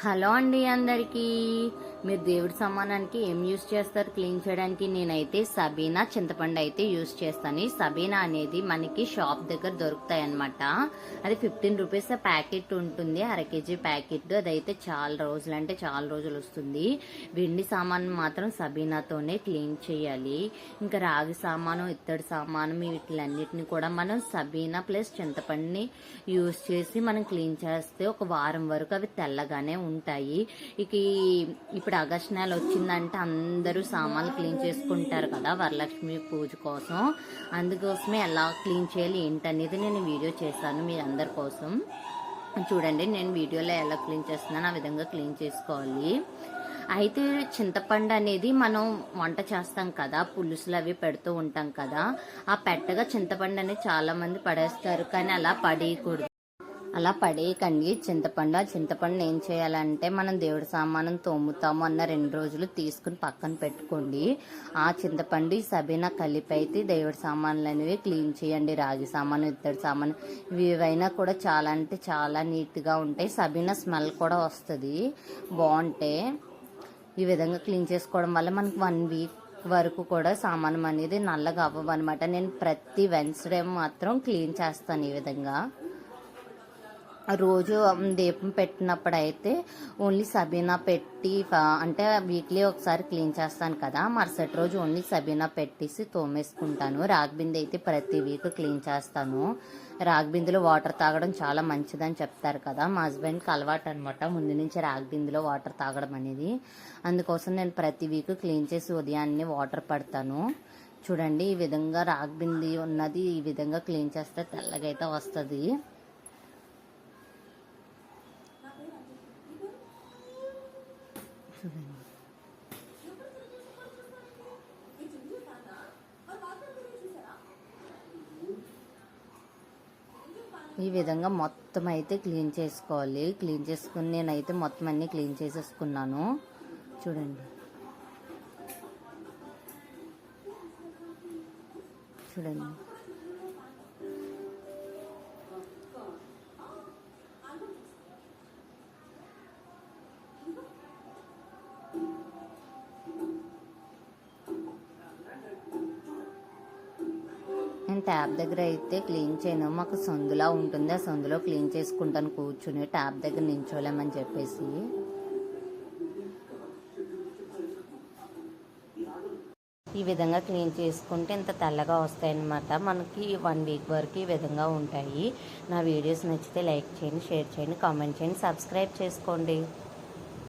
Hello అండి అందరికీ. మీరు దేవుడి సామానానికి ఏం యూస్ చేస్తారు క్లీన్ చేయడానికి? నేనైతే సబీనా చింతపండు అయితే యూస్ చేస్తాను. సబీనా అనేది మనకి షాప్ దగ్గర దొరుకుతాయి అనమాట. అది 15 రూపీస్ ప్యాకెట్ ఉంటుంది, అర కేజీ ప్యాకెట్. అదైతే చాలా రోజులు అంటే చాలా రోజులు వస్తుంది. వెండి సామాను మాత్రం సబీనాతోనే క్లీన్ చేయాలి. ఇంకా రాగి సామాను, ఇత్తడి సామాను వీటిలన్నిటిని కూడా మనం సబీనా ప్లస్ చింతపండుని యూస్ చేసి మనం క్లీన్ చేస్తే ఒక వారం వరకు అవి తెల్లగానే ఉంటాయి. ఇప్పుడు ఆగస్ట్ నెల వచ్చిందంటే అందరూ సామాన్లు క్లీన్ చేసుకుంటారు కదా వరలక్ష్మి పూజ కోసం. అందుకోసమే ఎలా క్లీన్ చేయాలి ఏంటనేది నేను వీడియో చేశాను మీ అందరి కోసం. చూడండి, నేను వీడియోలో ఎలా క్లీన్ చేస్తున్నాను, ఆ విధంగా క్లీన్ చేసుకోవాలి. అయితే చింతపండు అనేది మనం వంట చేస్తాం కదా, పులుసులు అవి పెడుతూ ఉంటాం కదా, ఆ పెట్టగా చింతపండు అనేది చాలా మంది పడేస్తారు. కానీ అలా పడేయకూడదు. అలా పడేయకండి చింతపండు. ఆ చింతపండు ఏం చేయాలంటే మనం దేవుడి సామానం తోముతాము అన్న 2 రోజులు తీసుకుని పక్కన పెట్టుకోండి. ఆ చింతపండు ఈ సబీనా కలిపి అయితే దేవుడి సామాన్లు అనేవి క్లీన్ చేయండి. రాగి సామాను, ఇత్తడి సామాను ఇవైనా కూడా చాలా అంటే చాలా నీట్గా ఉంటాయి. సబీనా స్మెల్ కూడా వస్తుంది బాగుంటాయి. ఈ విధంగా క్లీన్ చేసుకోవడం వల్ల మనకు 1 వీక్ వరకు కూడా సామానం అనేది నల్లగా అవ్వనమాట. నేను ప్రతి వెన్స్డే మాత్రం క్లీన్ చేస్తాను ఈ విధంగా. రోజు దీపం పెట్టినప్పుడు అయితే ఓన్లీ సబీనా పెట్టి, అంటే వీక్లీ ఒకసారి క్లీన్ చేస్తాను కదా, మరుసటి రోజు ఓన్లీ సబీనా పెట్టేసి తోమేసుకుంటాను. రాగి బిందె అయితే ప్రతి వీక్ క్లీన్ చేస్తాను. రాగి బిందెలో వాటర్ తాగడం చాలా మంచిదని చెప్తారు కదా, మా హస్బెండ్కి అలవాటు అనమాట ముందు నుంచి రాగి బిందెలో వాటర్ తాగడం అనేది. అందుకోసం నేను ప్రతి వీక్ క్లీన్ చేసి ఉదయాన్నే వాటర్ పడతాను. చూడండి, ఈ విధంగా రాగి బిందె ఉన్నది ఈ విధంగా క్లీన్ చేస్తే తెల్లగా అయితే వస్తుంది. ఈ విధంగా మొత్తం అయితే క్లీన్ చేసుకోవాలి. క్లీన్ చేసుకుని నేనైతే మొత్తం అన్నీ క్లీన్ చేసేసుకున్నాను. చూడండి చూడండి నేను ట్యాప్ దగ్గర అయితే క్లీన్ చేయను, మాకు సందులా ఉంటుంది, ఆ సందులో క్లీన్ చేసుకుంటాను కూర్చుని. ట్యాప్ దగ్గర నించోలేమని చెప్పేసి ఈ విధంగా క్లీన్ చేసుకుంటే ఇంత తెల్లగా వస్తాయన్నమాట. మనకి 1 వీక్ వరకు ఈ విధంగా ఉంటాయి. నా వీడియోస్ నచ్చితే లైక్ చేయండి, షేర్ చేయండి, కామెంట్ చేయండి, సబ్స్క్రైబ్ చేసుకోండి.